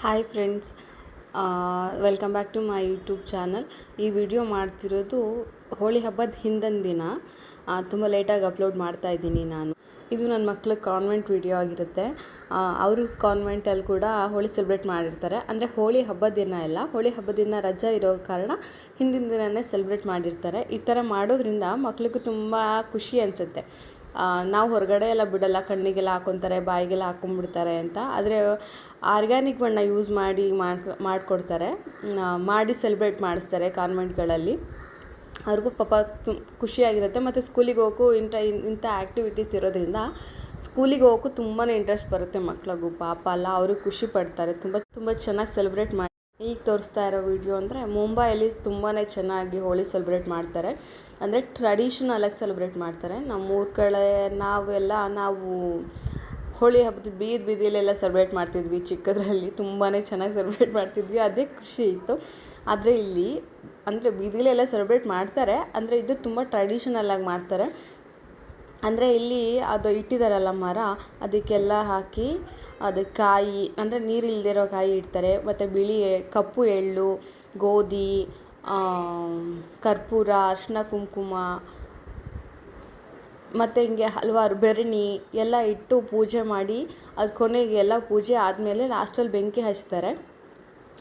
Hi friends, welcome back to my YouTube channel. ಈ video ಮಾಡ್ತಿರೋದು ಹೋಳಿ ಹಬ್ಬದ ಹಿಂದಿನ ದಿನ. ತುಂಬ ಲೇಟಾಗಿ ಅಪ್ಲೋಡ್ ಮಾಡ್ತಾಯಿದ್ದೀನಿ ನಾನು. ಇದು ನನ್ನ ಮಕ್ಳ ಕಾನ್ವೆಂಟ್ ವಿಡಿಯೋ ಆಗಿರುತ್ತೆ. ಅವರು ಕಾನ್ವೆಂಟಲ್ಲಿ ಕೂಡ ಹೋಳಿ ಸೆಲೆಬ್ರೇಟ್ ಮಾಡಿರ್ತಾರೆ. ಅಂದರೆ ಹೋಳಿ ಹಬ್ಬದ ದಿನ ಎಲ್ಲ, ಹೋಳಿ ಹಬ್ಬದ ದಿನ ರಜೆ ಇರೋ ಕಾರಣ ಹಿಂದಿನ ದಿನವೇ ಸೆಲೆಬ್ರೇಟ್ ಮಾಡಿರ್ತಾರೆ. ಈ ಥರ ಮಾಡೋದ್ರಿಂದ ಮಕ್ಳಿಗೂ ತುಂಬ ಖುಷಿ ಅನಿಸುತ್ತೆ. ನಾವು ಹೊರಗಡೆ ಎಲ್ಲ ಬಿಡೋಲ್ಲ, ಕಣ್ಣಿಗೆಲ್ಲ ಹಾಕ್ಕೊತಾರೆ, ಬಾಯಿಗೆಲ್ಲ ಹಾಕ್ಕೊಂಡ್ಬಿಡ್ತಾರೆ ಅಂತ. ಆದರೆ ಆರ್ಗ್ಯಾನಿಕ್ ಬಣ್ಣ ಯೂಸ್ ಮಾಡಿ ಮಾಡಿಕೊಡ್ತಾರೆ, ಮಾಡಿ ಸೆಲೆಬ್ರೇಟ್ ಮಾಡಿಸ್ತಾರೆ ಕಾನ್ವೆಂಟ್ಗಳಲ್ಲಿ. ಅವ್ರಿಗೂ ಪಾಪ ಖುಷಿಯಾಗಿರುತ್ತೆ. ಮತ್ತು ಸ್ಕೂಲಿಗೆ ಹೋಗೋಕ್ಕೂ ಇಂಥ ಆ್ಯಕ್ಟಿವಿಟೀಸ್ ಇರೋದ್ರಿಂದ ಸ್ಕೂಲಿಗೆ ಹೋಗೋಕ್ಕೂ ತುಂಬಾ ಇಂಟ್ರೆಸ್ಟ್ ಬರುತ್ತೆ ಮಕ್ಳಿಗೂ. ಪಾಪ ಅಲ್ಲ, ಅವರು ಖುಷಿ ಪಡ್ತಾರೆ. ತುಂಬ ಚೆನ್ನಾಗಿ ಸೆಲೆಬ್ರೇಟ್ ಮಾಡಿ. ಈಗ ತೋರಿಸ್ತಾ ಇರೋ ವಿಡಿಯೋ ಅಂದರೆ ಮುಂಬೈಯಲ್ಲಿ ತುಂಬಾ ಚೆನ್ನಾಗಿ ಹೋಳಿ ಸೆಲೆಬ್ರೇಟ್ ಮಾಡ್ತಾರೆ. ಅಂದರೆ ಟ್ರೆಡಿಷನಲಾಗಿ ಸೆಲೆಬ್ರೇಟ್ ಮಾಡ್ತಾರೆ. ನಮ್ಮೂರ ಕಡೆ ನಾವು ಹೋಳಿ ಹಬ್ಬದ ಬೀದಿಯಲ್ಲೆಲ್ಲ ಸೆಲೆಬ್ರೇಟ್ ಮಾಡ್ತಿದ್ವಿ ಚಿಕ್ಕದ್ರಲ್ಲಿ. ತುಂಬಾ ಚೆನ್ನಾಗಿ ಸೆಲೆಬ್ರೇಟ್ ಮಾಡ್ತಿದ್ವಿ, ಅದೇ ಖುಷಿ ಇತ್ತು. ಆದರೆ ಇಲ್ಲಿ ಅಂದರೆ ಬೀದಿಲೆಲ್ಲ ಸೆಲೆಬ್ರೇಟ್ ಮಾಡ್ತಾರೆ, ಅಂದರೆ ಇದು ತುಂಬ ಟ್ರೆಡಿಷನಲಾಗಿ ಮಾಡ್ತಾರೆ. ಅಂದರೆ ಇಲ್ಲಿ ಅದು ಇಟ್ಟಿದ್ದಾರಲ್ಲ ಮರ, ಅದಕ್ಕೆಲ್ಲ ಹಾಕಿ ಅದಕ್ಕೆ ಕಾಯಿ, ಅಂದರೆ ನೀರಿಲ್ದಿರೋ ಕಾಯಿ ಇಡ್ತಾರೆ. ಮತ್ತು ಕಪ್ಪು ಎಳ್ಳು, ಗೋಧಿ, ಕರ್ಪೂರ, ಅರಿಶಿನ, ಕುಂಕುಮ ಮತ್ತು ಹಿಂಗೆ ಹಲವಾರು ಬೆರಣಿ ಎಲ್ಲ ಇಟ್ಟು ಪೂಜೆ ಮಾಡಿ, ಅದು ಕೊನೆಗೆ ಎಲ್ಲ ಪೂಜೆ ಆದಮೇಲೆ ಲಾಸ್ಟಲ್ಲಿ ಬೆಂಕಿ ಹಚ್ತಾರೆ.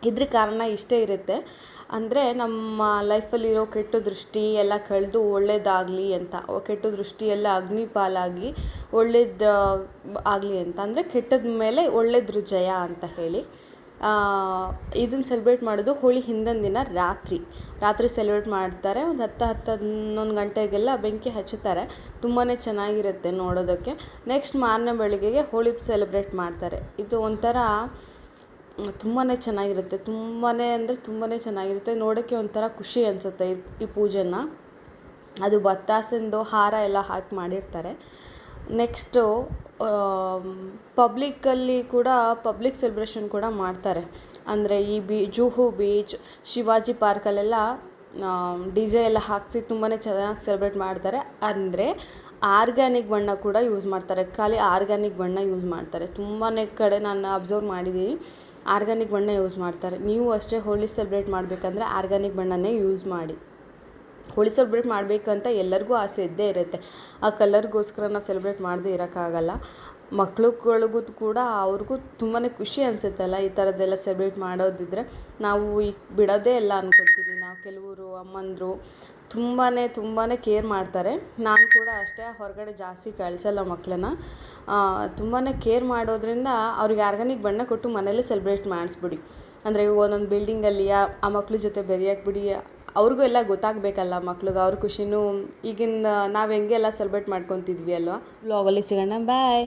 ಇದ್ರ ಕಾರಣ ಇಷ್ಟೇ ಇರುತ್ತೆ, ಅಂದರೆ ನಮ್ಮ ಲೈಫಲ್ಲಿರೋ ಕೆಟ್ಟ ದೃಷ್ಟಿ ಎಲ್ಲ ಕಳೆದು ಒಳ್ಳೇದಾಗಲಿ ಅಂತ. ಕೆಟ್ಟ ದೃಷ್ಟಿ ಎಲ್ಲ ಅಗ್ನಿ ಪಾಲಾಗಿ ಒಳ್ಳೇದು ಆಗಲಿ ಅಂತ. ಅಂದರೆ ಕೆಟ್ಟದ ಮೇಲೆ ಒಳ್ಳೇದ್ರ ಜಯ ಅಂತ ಹೇಳಿ ಇದನ್ನು ಸೆಲೆಬ್ರೇಟ್ ಮಾಡೋದು ಹೋಳಿ ಹಿಂದಿನ ದಿನ ರಾತ್ರಿ ಸೆಲೆಬ್ರೇಟ್ ಮಾಡ್ತಾರೆ. ಒಂದು 11 ಗಂಟೆಗೆಲ್ಲ ಬೆಂಕಿ ಹಚ್ಚುತ್ತಾರೆ. ತುಂಬಾ ಚೆನ್ನಾಗಿರುತ್ತೆ ನೋಡೋದಕ್ಕೆ. ನೆಕ್ಸ್ಟ್ ಮಾರನೇ ಬೆಳಿಗ್ಗೆಗೆ ಹೋಳಿ ಸೆಲೆಬ್ರೇಟ್ ಮಾಡ್ತಾರೆ. ಇದು ಒಂಥರ ತುಂಬಾ ಚೆನ್ನಾಗಿರುತ್ತೆ. ತುಂಬಾ ಚೆನ್ನಾಗಿರುತ್ತೆ ನೋಡೋಕ್ಕೆ. ಒಂಥರ ಖುಷಿ ಅನಿಸುತ್ತೆ ಈ ಪೂಜೆನ. ಅದು ಬತ್ತಾಸಿಂದು ಹಾರ ಎಲ್ಲ ಹಾಕಿ ಮಾಡಿರ್ತಾರೆ. ನೆಕ್ಸ್ಟು ಪಬ್ಲಿಕ್ಕಲ್ಲಿ ಕೂಡ ಪಬ್ಲಿಕ್ ಸೆಲೆಬ್ರೇಷನ್ ಕೂಡ ಮಾಡ್ತಾರೆ. ಅಂದರೆ ಈ ಜುಹು ಬೀಚ್, ಶಿವಾಜಿ ಪಾರ್ಕಲ್ಲೆಲ್ಲ DJ ಎಲ್ಲ ಹಾಕಿಸಿ ತುಂಬಾ ಚೆನ್ನಾಗಿ ಸೆಲೆಬ್ರೇಟ್ ಮಾಡ್ತಾರೆ. ಅಂದರೆ ಆರ್ಗ್ಯಾನಿಕ್ ಬಣ್ಣ ಕೂಡ ಯೂಸ್ ಮಾಡ್ತಾರೆ. ಖಾಲಿ ಆರ್ಗ್ಯಾನಿಕ್ ಬಣ್ಣ ಯೂಸ್ ಮಾಡ್ತಾರೆ. ತುಂಬಾ ಕಡೆ ನಾನು ಅಬ್ಸರ್ವ್ ಮಾಡಿದ್ದೀನಿ, ಆರ್ಗ್ಯಾನಿಕ್ ಬಣ್ಣ ಯೂಸ್ ಮಾಡ್ತಾರೆ. ನೀವು ಅಷ್ಟೇ ಹೋಳಿ ಸೆಲೆಬ್ರೇಟ್ ಮಾಡಬೇಕಂದ್ರೆ ಆರ್ಗ್ಯಾನಿಕ್ ಬಣ್ಣನೇ ಯೂಸ್ ಮಾಡಿ. ಹೋಳಿ ಸೆಲೆಬ್ರೇಟ್ ಮಾಡಬೇಕಂತ ಎಲ್ಲರಿಗೂ ಆಸೆ ಇದ್ದೇ ಇರುತ್ತೆ. ಆ ಕಲರ್ಗೋಸ್ಕರ ನಾವು ಸೆಲೆಬ್ರೇಟ್ ಮಾಡದೇ ಇರೋಕ್ಕಾಗಲ್ಲ. ಮಕ್ಳುಗಳಿಗೂ ಕೂಡ ಅವ್ರಿಗೂ ತುಂಬಾ ಖುಷಿ ಅನಿಸುತ್ತಲ್ಲ ಈ ಥರದ್ದೆಲ್ಲ ಸೆಲೆಬ್ರೇಟ್ ಮಾಡೋದಿದ್ರೆ. ನಾವು ಈಗ ಬಿಡೋದೇ ಇಲ್ಲ ಅಂದ್ಕೊತೀವಿ ನಾವು. ಕೆಲವರು ಅಮ್ಮಂದರು ತುಂಬಾ ಕೇರ್ ಮಾಡ್ತಾರೆ. ನಾನು ಕೂಡ ಅಷ್ಟೇ, ಹೊರಗಡೆ ಜಾಸ್ತಿ ಕಳಿಸಲ್ಲ ಮಕ್ಕಳನ್ನ. ತುಂಬಾ ಕೇರ್ ಮಾಡೋದ್ರಿಂದ ಅವ್ರಿಗೆ ಆರ್ಗ್ಯಾನಿಕ್ ಬಣ್ಣ ಕೊಟ್ಟು ಮನೇಲೇ ಸೆಲೆಬ್ರೇಟ್ ಮಾಡಿಸ್ಬಿಡಿ. ಅಂದರೆ ಒಂದೊಂದು ಬಿಲ್ಡಿಂಗಲ್ಲಿ ಆ ಮಕ್ಳ ಜೊತೆ ಬೆರೆಯೋಕ್ಕೆ ಬಿಡಿ. ಅವ್ರಿಗೂ ಎಲ್ಲ ಗೊತ್ತಾಗಬೇಕಲ್ಲ ಮಕ್ಳಿಗೆ. ಅವ್ರ ಖುಷಿನೂ ಈಗಿನ ನಾವು ಹೆಂಗೆಲ್ಲ ಸೆಲೆಬ್ರೇಟ್ ಮಾಡ್ಕೊತಿದ್ವಿ ಅಲ್ವಾ. ವ್ಲಾಗಲ್ಲಿ ಸಿಗೋಣ, ಬಾಯ್.